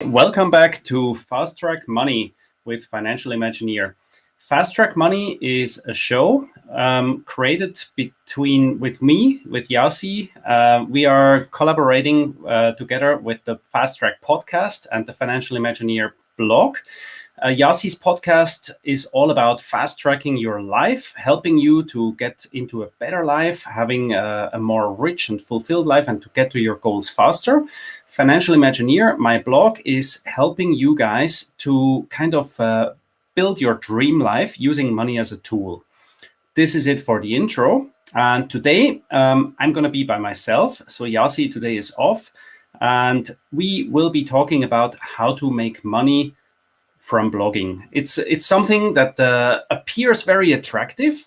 Welcome back to Fast Track Money with Financial Imagineer. Fast Track Money is a show created with me, with Yasi. We are collaborating together with the Fast Track podcast and the Financial Imagineer blog. Yasi's podcast is all about fast tracking your life, helping you to get into a better life, having a more rich and fulfilled life, and to get to your goals faster. Financial Imagineer, my blog, is helping you guys to kind of build your dream life using money as a tool. This is it for the intro. And today I'm going to be by myself. So Yasi today is off, and we will be talking about how to make money from blogging. It's something that appears very attractive,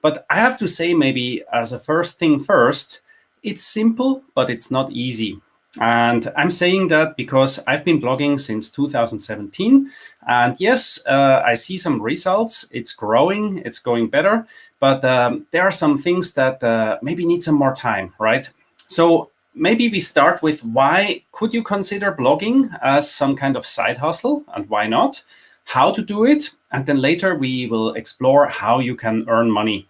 but I have to say, maybe as a first thing first, it's simple, but it's not easy. And I'm saying that because I've been blogging since 2017. And yes, I see some results. It's growing, it's going better, but there are some things that maybe need some more time, right? So maybe we start with, why could you consider blogging as some kind of side hustle, and why not? How to do it, and then later we will explore how you can earn money.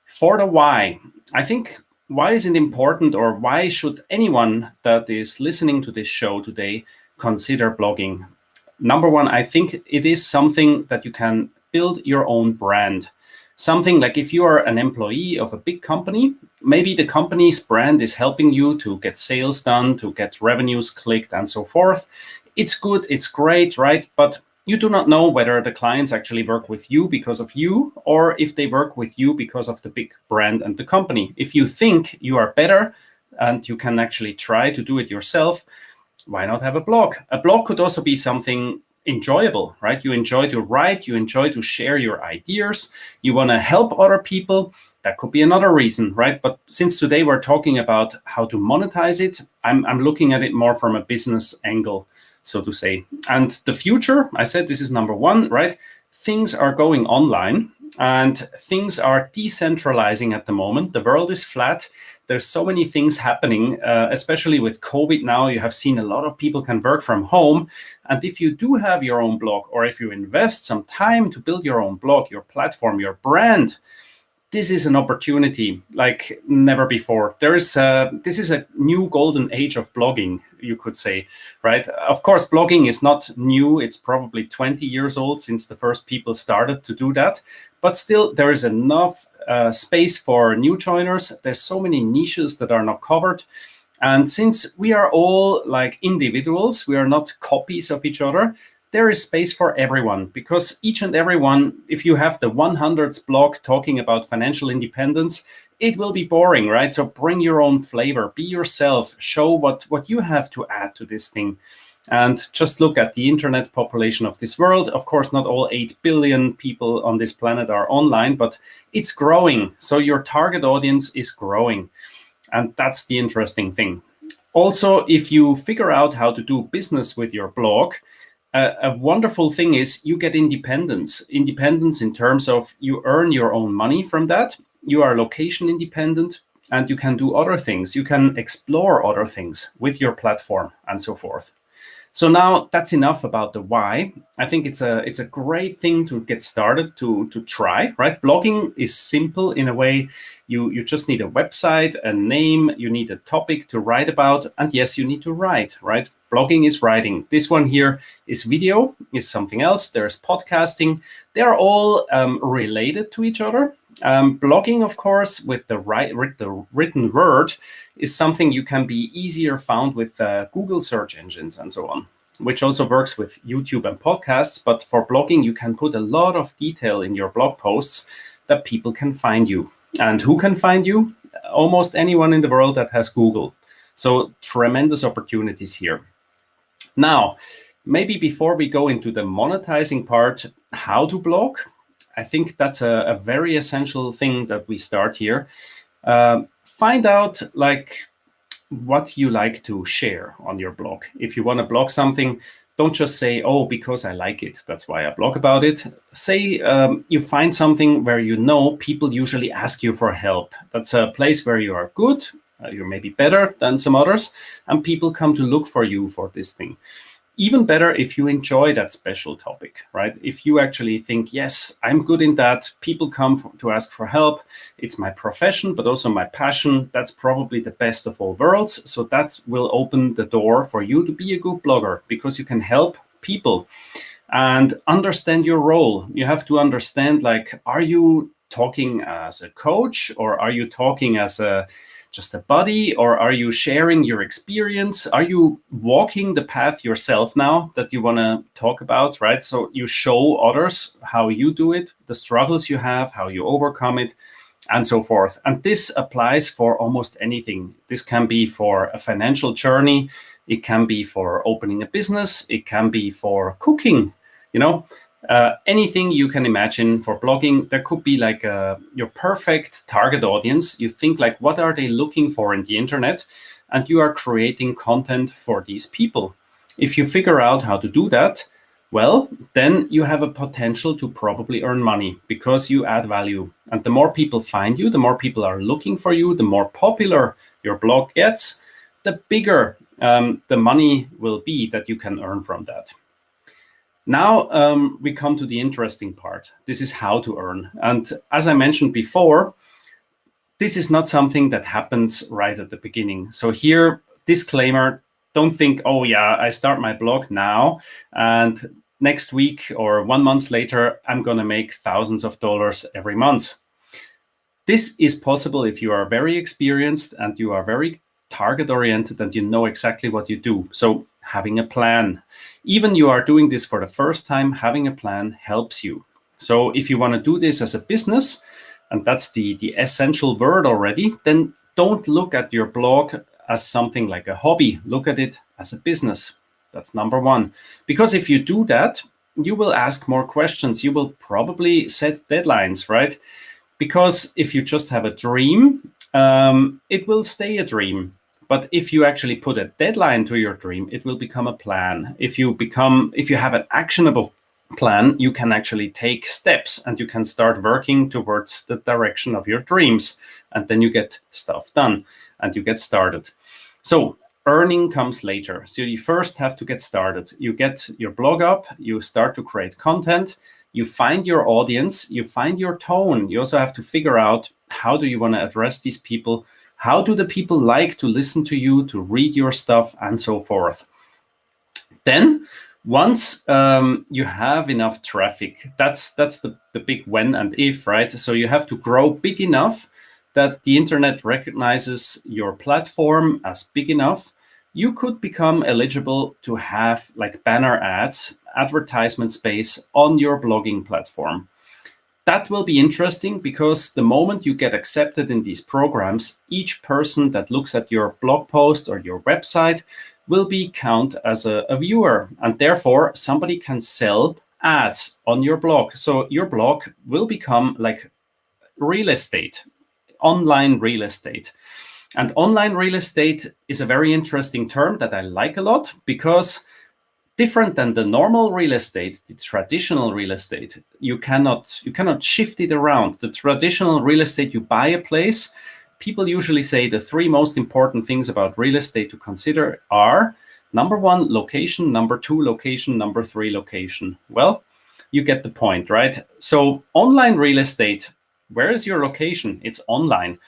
For the why, I think, why is it important, or why should anyone that is listening to this show today consider blogging? Number one, I think it is something that you can build your own brand. Something like, if you are an employee of a big company, maybe the company's brand is helping you to get sales done, to get revenues clicked, and so forth. It's good, it's great, right? But you do not know whether the clients actually work with you because of you, or if they work with you because of the big brand and the company. If you think you are better and you can actually try to do it yourself, why not have a blog? A blog could also be something enjoyable, right? You enjoy to write, you enjoy to share your ideas, you want to help other people. That could be another reason, right? But since today we're talking about how to monetize it, I'm looking at it more from a business angle, so to say. And the future, I said this is number one, right? Things are going online and things are decentralizing at the moment. The world is flat. There's so many things happening, especially with COVID now. You have seen a lot of people can work from home. And if you do have your own blog, or if you invest some time to build your own blog, your platform, your brand, this is an opportunity like never before. This is a new golden age of blogging, you could say, right? Of course, blogging is not new. It's probably 20 years old since the first people started to do that. But still, there is enough space for new joiners. There's so many niches that are not covered. And since we are all like individuals, we are not copies of each other, there is space for everyone, because each and everyone, if you have the 100th blog talking about financial independence, it will be boring, right? So bring your own flavor, be yourself, show what you have to add to this thing. And just look at the internet population of this world. Of course, not all 8 billion people on this planet are online, but it's growing. So your target audience is growing. And that's the interesting thing. Also, if you figure out how to do business with your blog, a wonderful thing is you get independence. Independence in terms of you earn your own money from that. You are location independent, and you can do other things. You can explore other things with your platform and so forth. So now that's enough about the why. I think it's a great thing to get started, to try, right? Blogging is simple in a way. You just need a website, a name, you need a topic to write about, and yes, you need to write, right? Blogging is writing. This one here is video, is something else. There's podcasting. They're all related to each other. Blogging, of course, with the written word, is something you can be easier found with Google search engines and so on, which also works with YouTube and podcasts. But for blogging, you can put a lot of detail in your blog posts that people can find you. And who can find you? Almost anyone in the world that has Google. So tremendous opportunities here. Now, maybe before we go into the monetizing part, how to blog, I think that's a very essential thing that we start here. Find out like what you like to share on your blog. If you want to blog something, don't just say, oh, because I like it, that's why I blog about it. Say you find something where you know people usually ask you for help. That's a place where you are good, you're maybe better than some others, and people come to look for you for this thing. even better if you enjoy that special topic, right? If you actually think, yes, I'm good in that, people come to ask for help, it's my profession, but also my passion, that's probably the best of all worlds. So that will open the door for you to be a good blogger, because you can help people and understand your role. You have to understand, like, are you talking as a coach, or are you talking as just a buddy, or are you sharing your experience? Are you walking the path yourself now that you want to talk about, right? So you show others how you do it, the struggles you have, how you overcome it, and so forth. And this applies for almost anything. This can be for a financial journey. It can be for opening a business. It can be for cooking, anything you can imagine for blogging. There could be like your perfect target audience. You think, like, what are they looking for in the internet? And you are creating content for these people. If you figure out how to do that, well, then you have a potential to probably earn money, because you add value. And the more people find you, the more people are looking for you, the more popular your blog gets, the bigger the money will be that you can earn from that. Now we come to the interesting part. This is how to earn. And as I mentioned before, this is not something that happens right at the beginning. So here, disclaimer, don't think, oh yeah, I start my blog now, and next week or 1 month later, I'm going to make thousands of dollars every month. This is possible if you are very experienced and you are very target oriented and you know exactly what you do. So having a plan, even you are doing this for the first time, having a plan helps you. So if you want to do this as a business, and that's the essential word already, then don't look at your blog as something like a hobby. Look at it as a business. That's number one. Because if you do that, you will ask more questions. You will probably set deadlines, right? Because if you just have a dream, it will stay a dream. But if you actually put a deadline to your dream, it will become a plan. If you have an actionable plan, you can actually take steps and you can start working towards the direction of your dreams. And then you get stuff done and you get started. So earning comes later. So you first have to get started. You get your blog up, you start to create content, you find your audience, you find your tone. You also have to figure out, how do you want to address these people? How do the people like to listen to you, to read your stuff, and so forth? Then, once you have enough traffic, that's the big when and if, right? So you have to grow big enough that the internet recognizes your platform as big enough. You could become eligible to have like banner ads, advertisement space on your blogging platform. That will be interesting, because the moment you get accepted in these programs, each person that looks at your blog post or your website will be counted as a viewer, and therefore somebody can sell ads on your blog. So your blog will become like real estate, online real estate. And online real estate is a very interesting term that I like a lot, because different than the normal real estate, the traditional real estate, you cannot shift it around. The traditional real estate, you buy a place. People usually say the three most important things about real estate to consider are: number one, location; number two, location; number three, location. Well, you get the point, right? So online real estate, where is your location? It's online.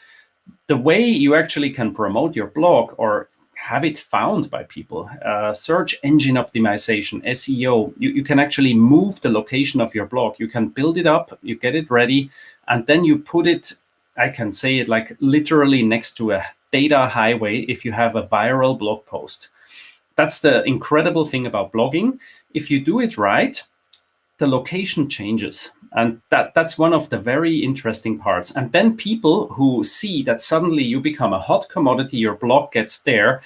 The way you actually can promote your blog or have it found by people, search engine optimization, SEO, you can actually move the location of your blog. You can build it up, you get it ready, and then you put it, I can say it like literally next to a data highway if you have a viral blog post. That's the incredible thing about blogging. If you do it right, the location changes. And that's one of the very interesting parts. And then people who see that suddenly you become a hot commodity, your blog gets there,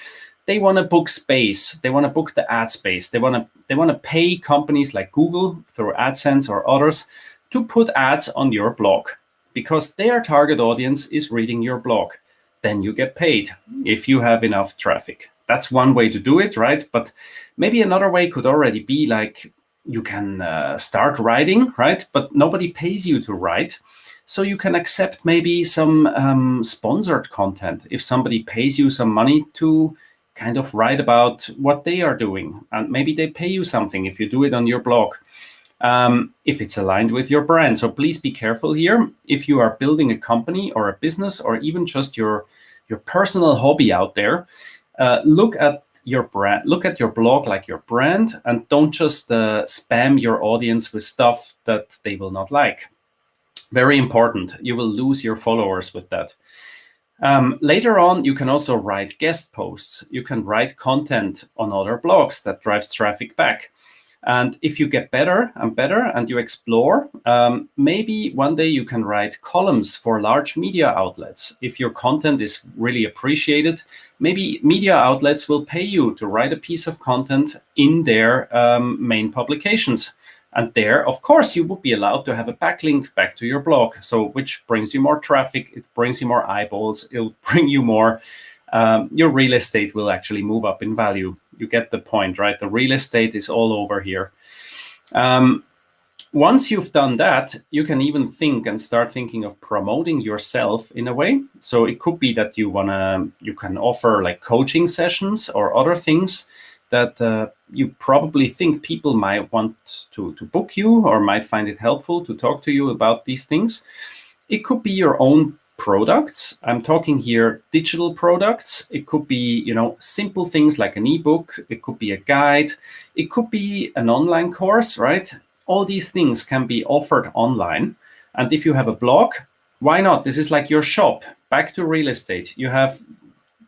they want to book space. They want to book the ad space. They want to pay companies like Google through AdSense or others to put ads on your blog, because their target audience is reading your blog. Then you get paid if you have enough traffic. That's one way to do it, right? But maybe another way could already be like, you can start writing, right? But nobody pays you to write. So you can accept maybe some sponsored content. If somebody pays you some money to kind of write about what they are doing, and maybe they pay you something if you do it on your blog, if it's aligned with your brand. So please be careful here. If you are building a company or a business, or even just your personal hobby out there, look at your brand, look at your blog like your brand, and don't just spam your audience with stuff that they will not like. Very important. You will lose your followers with that. Later on, you can also write guest posts. You can write content on other blogs that drives traffic back. And if you get better and better and you explore, maybe one day you can write columns for large media outlets. If your content is really appreciated, maybe media outlets will pay you to write a piece of content in their main publications. And there, of course, you would be allowed to have a backlink back to your blog, so which brings you more traffic, it brings you more eyeballs, it'll bring you more, your real estate will actually move up in value. You get the point, right? The real estate is all over here. Once you've done that, you can even think and start thinking of promoting yourself in a way. So it could be that you can offer like coaching sessions or other things that you probably think people might want to book you or might find it helpful to talk to you about these things. It could be your own products. I'm talking here digital products. It could be, simple things like an ebook. It could be a guide. It could be an online course, right? All these things can be offered online. And if you have a blog, why not? This is like your shop. Back to real estate.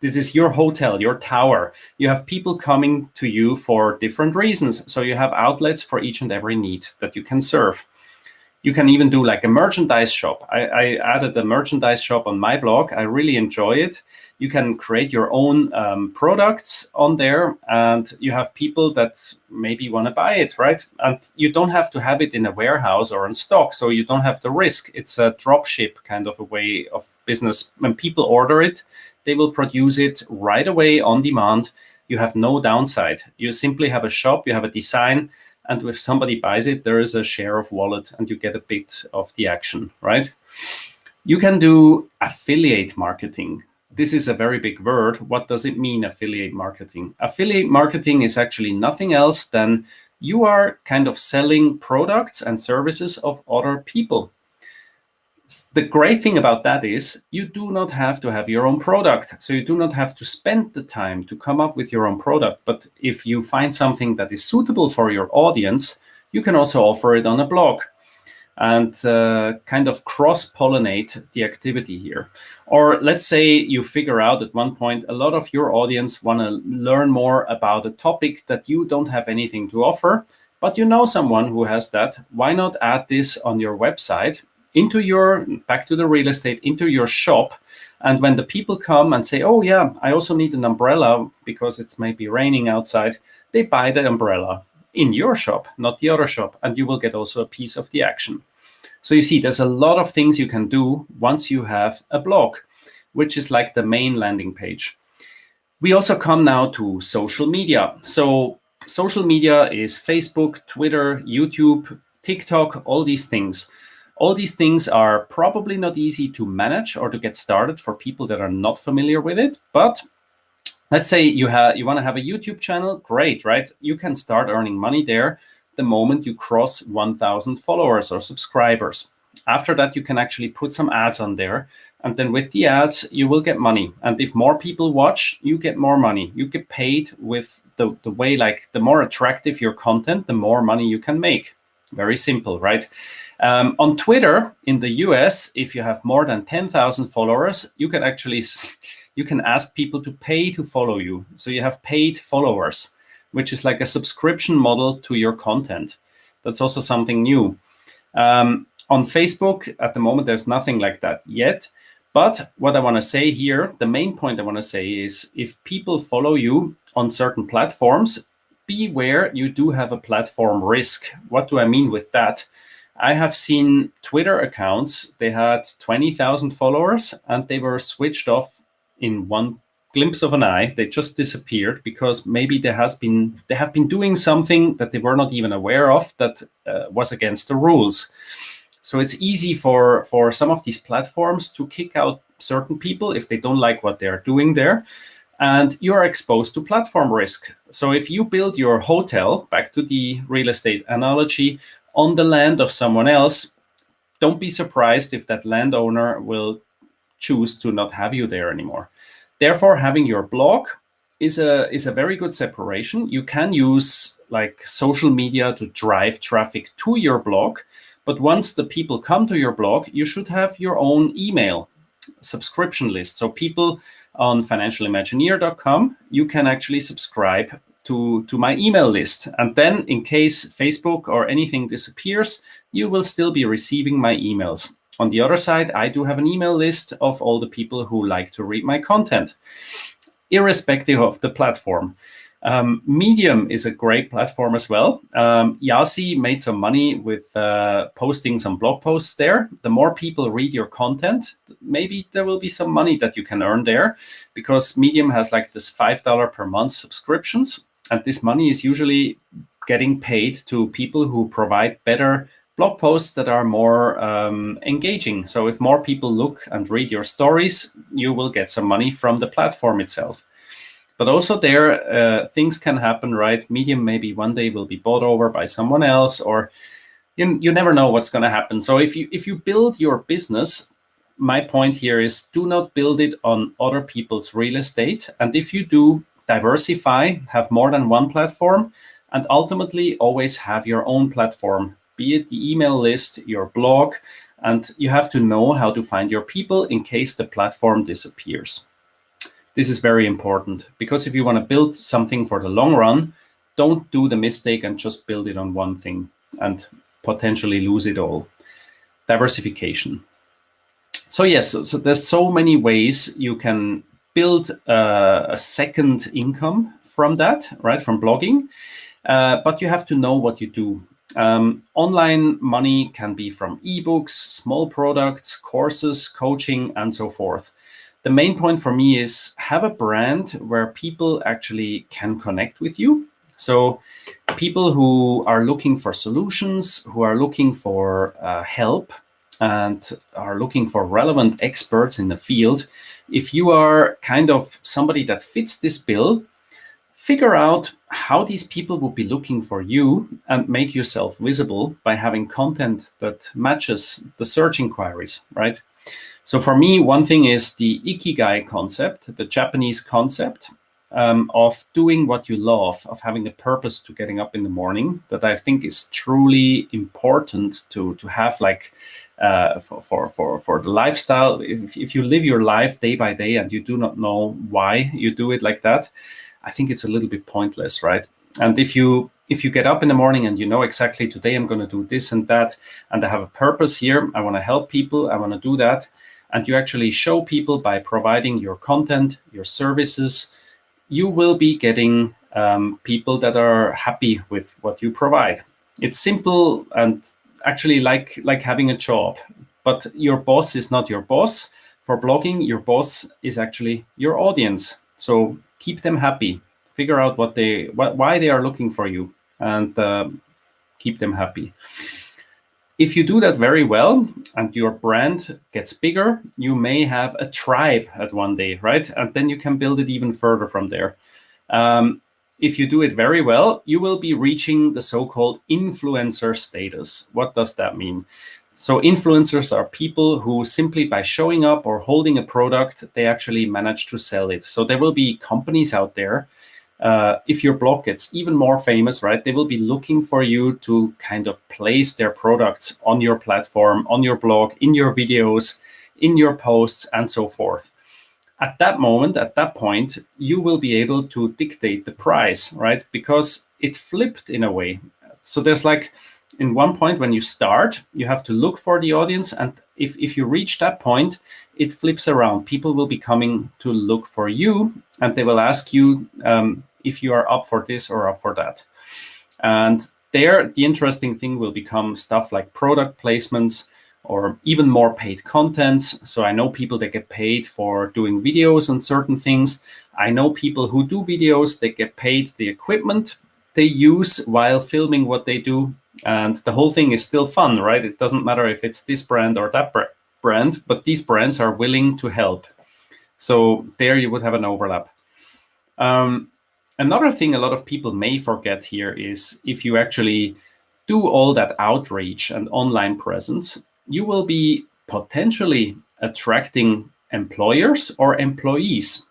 This is your hotel, your tower. You have people coming to you for different reasons. So you have outlets for each and every need that you can serve. You can even do like a merchandise shop. I added a merchandise shop on my blog. I really enjoy it. You can create your own products on there, and you have people that maybe want to buy it, right? And you don't have to have it in a warehouse or in stock, so you don't have the risk. It's a drop ship kind of a way of business. When people order it, they will produce it right away on demand. You have no downside. You simply have a shop, you have a design, and if somebody buys it, there is a share of wallet and you get a bit of the action, right? You can do affiliate marketing. This is a very big word. What does it mean, affiliate marketing? Affiliate marketing is actually nothing else than you are kind of selling products and services of other people. The great thing about that is you do not have to have your own product. So you do not have to spend the time to come up with your own product. But if you find something that is suitable for your audience, you can also offer it on a blog and kind of cross-pollinate the activity here. Or let's say you figure out at one point a lot of your audience want to learn more about a topic that you don't have anything to offer, but you know someone who has that. Why not add this on your website? Back to the real estate, into your shop. And when the people come and say, oh yeah, I also need an umbrella because it's maybe raining outside, they buy the umbrella in your shop, not the other shop. And you will get also a piece of the action. So you see, there's a lot of things you can do once you have a blog, which is like the main landing page. We also come now to social media. So social media is Facebook, Twitter, YouTube, TikTok, all these things. All these things are probably not easy to manage or to get started for people that are not familiar with it. But let's say you want to have a YouTube channel, great, right? You can start earning money there the moment you cross 1,000 followers or subscribers. After that, you can actually put some ads on there. And then with the ads, you will get money. And if more people watch, you get more money. You get paid with the way, like the more attractive your content, the more money you can make. Very simple, right? On Twitter in the US, if you have more than 10,000 followers, you can ask people to pay to follow you. So you have paid followers, which is like a subscription model to your content. That's also something new. On Facebook, at the moment, there's nothing like that yet. But what I want to say here, the main point I want to say is if people follow you on certain platforms, beware, you do have a platform risk. What do I mean with that? I have seen Twitter accounts, they had 20,000 followers and they were switched off in one glimpse of an eye. They just disappeared because maybe they have been doing something that they were not even aware of that was against the rules. So it's easy for some of these platforms to kick out certain people if they don't like what they're doing there. and you are exposed to platform risk. So if you build your hotel, back to the real estate analogy, on the land of someone else, don't be surprised if that landowner will choose to not have you there anymore. Therefore, having your blog is a very good separation. You can use like social media to drive traffic to your blog, but once the people come to your blog, you should have your own email subscription list. So people on financialimagineer.com, you can actually subscribe to my email list. And then in case Facebook or anything disappears, you will still be receiving my emails. On the other side, I do have an email list of all the people who like to read my content, irrespective of the platform. Medium is a great platform as well. Yasi made some money with posting some blog posts there. The more people read your content, maybe there will be some money that you can earn there, because Medium has like this $5 per month subscriptions. And this money is usually getting paid to people who provide better blog posts that are more engaging. So if more people look and read your stories, you will get some money from the platform itself. But also there, things can happen, right? Medium maybe one day will be bought over by someone else, or you never know what's going to happen. So if you build your business, my point here is do not build it on other people's real estate. And if you do, diversify, have more than one platform, and ultimately always have your own platform, be it the email list, your blog, and you have to know how to find your people in case the platform disappears. This is very important, because if you want to build something for the long run, don't do the mistake and just build it on one thing and potentially lose it all. Diversification. So yes, so there's so many ways you can build a second income from that, right, from blogging, but you have to know what you do. Online money can be from ebooks, small products, courses, coaching, and so forth. The main point for me is have a brand where people actually can connect with you. So people who are looking for solutions, who are looking for help, and are looking for relevant experts in the field, if you are kind of somebody that fits this bill, figure out how these people would be looking for you and make yourself visible by having content that matches the search inquiries, right? So for me, one thing is the ikigai concept, the Japanese concept of doing what you love, of having a purpose to getting up in the morning, that I think is truly important to have, like for the lifestyle. If you live your life day by day and you do not know why you do it like that, I think it's a little bit pointless, right? And if you get up in the morning and you know exactly today I'm going to do this and that, and I have a purpose here, I want to help people, I want to do that, and you actually show people by providing your content, your services, you will be getting people that are happy with what you provide. It's simple and actually like having a job, but your boss is not your boss. For blogging, your boss is actually your audience. So keep them happy. Figure out why they are looking for you, and keep them happy. If you do that very well and your brand gets bigger, you may have a tribe at one day, right? And then you can build it even further from there. If you do it very well, you will be reaching the so-called influencer status. What does that mean? So influencers are people who simply by showing up or holding a product, they actually manage to sell it. So there will be companies out there. If your blog gets even more famous, right, they will be looking for you to kind of place their products on your platform, on your blog, in your videos, in your posts, and so forth. At that moment, at that point, you will be able to dictate the price, right? Because it flipped in a way. So there's like, in one point when you start, you have to look for the audience. And if you reach that point, it flips around. People will be coming to look for you, and they will ask you if you are up for this or up for that. And there, the interesting thing will become stuff like product placements or even more paid contents. So I know people that get paid for doing videos on certain things. I know people who do videos, they get paid the equipment they use while filming what they do. And the whole thing is still fun, right? It doesn't matter if it's this brand or that brand, but these brands are willing to help. So there you would have an overlap. Another thing a lot of people may forget here is if you actually do all that outreach and online presence, you will be potentially attracting employers or employees.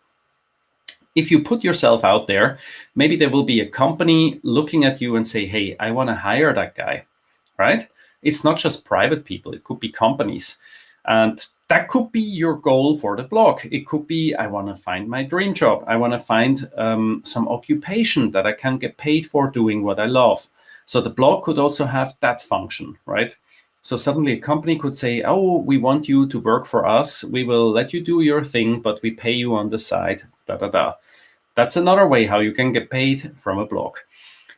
If you put yourself out there, maybe there will be a company looking at you and say, hey, I want to hire that guy, right? It's not just private people, it could be companies. And that could be your goal for the blog. It could be, I want to find my dream job. I want to find some occupation that I can get paid for doing what I love. So the blog could also have that function, right? So suddenly a company could say, oh, we want you to work for us. We will let you do your thing, but we pay you on the side, da, da, da. That's another way how you can get paid from a blog.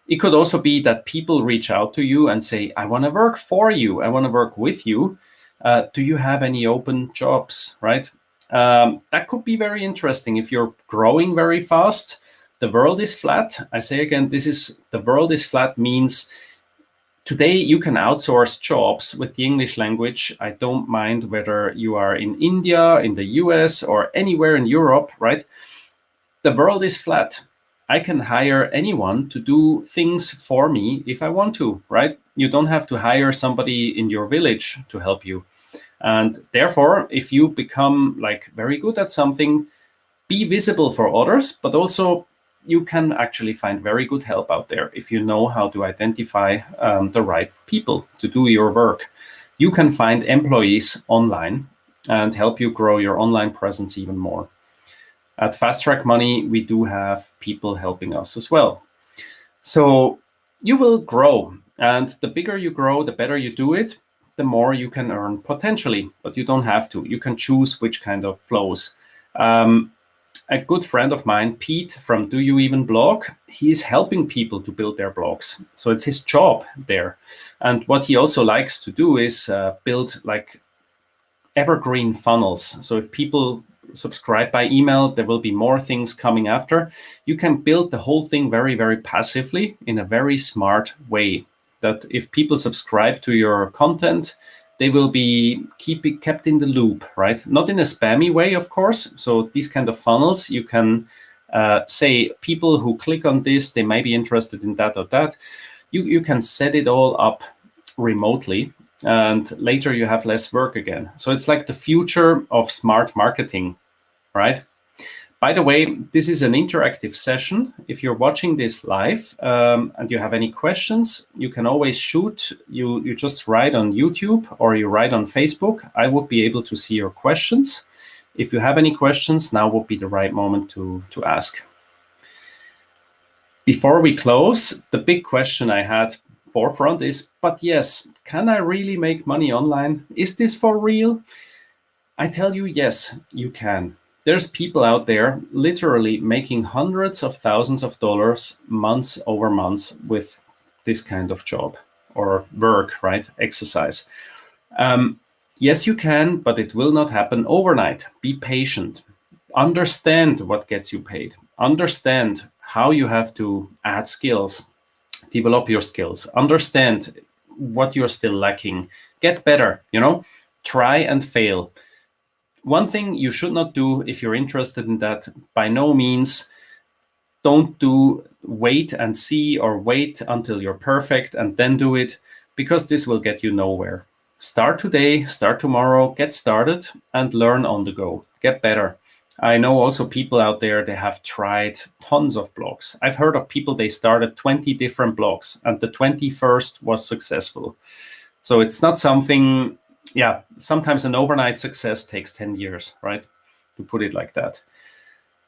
It could also be that people reach out to you and say, I want to work for you. I want to work with you. Do you have any open jobs, right? That could be very interesting if you're growing very fast. The world is flat. I say again, the world is flat means today you can outsource jobs with the English language. I don't mind whether you are in India, in the US, or anywhere in Europe, right? The world is flat. I can hire anyone to do things for me if I want to, right? You don't have to hire somebody in your village to help you. And therefore, if you become like very good at something, be visible for others, but also you can actually find very good help out there if you know how to identify the right people to do your work. You can find employees online and help you grow your online presence even more. At Fast Track Money, we do have people helping us as well. So you will grow, and the bigger you grow, the better you do it, the more you can earn potentially, but you don't have to. You can choose which kind of flows. A good friend of mine, Pete from Do You Even Blog, he is helping people to build their blogs. So it's his job there. And what he also likes to do is build like evergreen funnels. So if people subscribe by email, there will be more things coming after. You can build the whole thing very, very passively in a very smart way. That if people subscribe to your content, they will be kept in the loop, right? Not in a spammy way, of course. So these kind of funnels, you can say people who click on this, they may be interested in that or that. You can set it all up remotely, and later you have less work again. So it's like the future of smart marketing, right? By the way, this is an interactive session. If you're watching this live and you have any questions, you can always shoot. You just write on YouTube or you write on Facebook. I would be able to see your questions. If you have any questions, now would be the right moment to ask. Before we close, the big question I had forefront is, but yes, can I really make money online? Is this for real? I tell you, yes, you can. There's people out there literally making hundreds of thousands of dollars months over months with this kind of job or work, right? Exercise. Yes, you can, but it will not happen overnight. Be patient. Understand what gets you paid. Understand how you have to add skills, develop your skills. Understand what you're still lacking. Get better, try and fail. One thing you should not do if you're interested in that, by no means, don't do wait and see or wait until you're perfect and then do it, because this will get you nowhere. Start today, start tomorrow, get started and learn on the go. Get better. I know also people out there, they have tried tons of blogs. I've heard of people, they started 20 different blogs and the 21st was successful. So it's not something, sometimes an overnight success takes 10 years, right? To put it like that.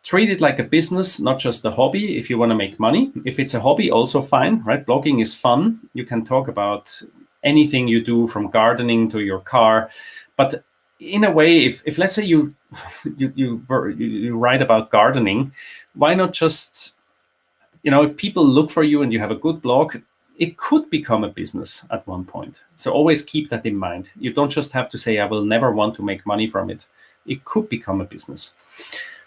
Treat it like a business, not just a hobby if you want to make money. If it's a hobby, also fine, right? Blogging is fun. You can talk about anything you do from gardening to your car. But in a way, if let's say you write about gardening, why not just, if people look for you and you have a good blog, it could become a business at one point. So always keep that in mind. You don't just have to say, I will never want to make money from it. It could become a business.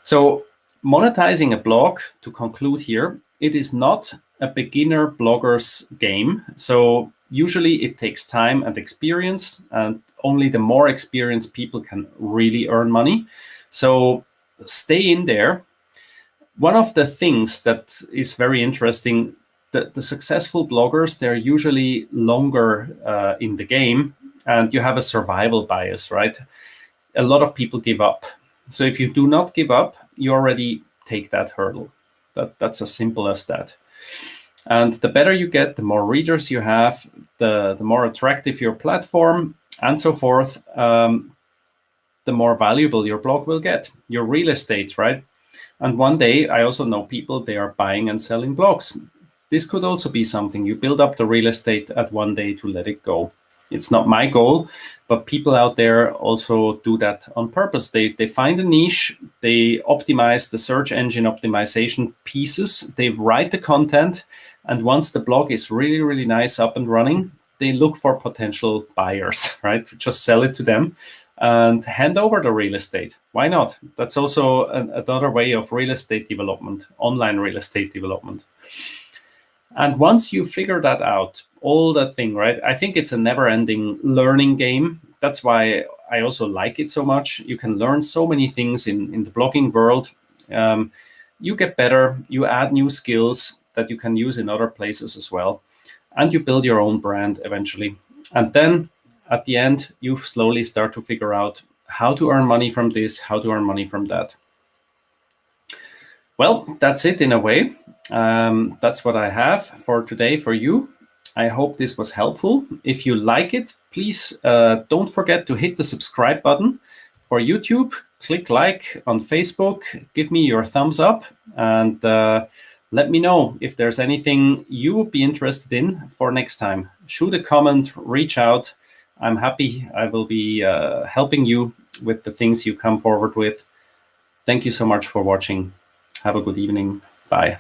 So monetizing a blog, to conclude here, it is not a beginner blogger's game. So usually it takes time and experience, and only the more experienced people can really earn money. So stay in there. One of the things that is very interesting, the successful bloggers, they're usually longer in the game, and you have a survival bias, right? A lot of people give up. So if you do not give up, you already take that hurdle. That's as simple as that. And the better you get, the more readers you have, the more attractive your platform, and so forth, the more valuable your blog will get. Your real estate, right? And one day, I also know people, they are buying and selling blogs. This could also be something. You build up the real estate at one day to let it go. It's not my goal, but people out there also do that on purpose. They find a niche, they optimize the search engine optimization pieces, they write the content, and once the blog is really, really nice up and running, they look for potential buyers, right? To just sell it to them and hand over the real estate. Why not? That's also another way of real estate development, online real estate development. And once you figure that out, all that thing, right? I think it's a never-ending learning game. That's why I also like it so much. You can learn so many things in the blogging world. You get better, you add new skills that you can use in other places as well. And you build your own brand eventually. And then at the end, you slowly start to figure out how to earn money from this, how to earn money from that. Well, that's it in a way. That's what I have for today for you. I hope this was helpful. If you like it, please don't forget to hit the subscribe button for YouTube. Click like on Facebook. Give me your thumbs up and let me know if there's anything you would be interested in for next time. Shoot a comment, reach out. I'm happy. I will be helping you with the things you come forward with. Thank you so much for watching. Have a good evening. Bye.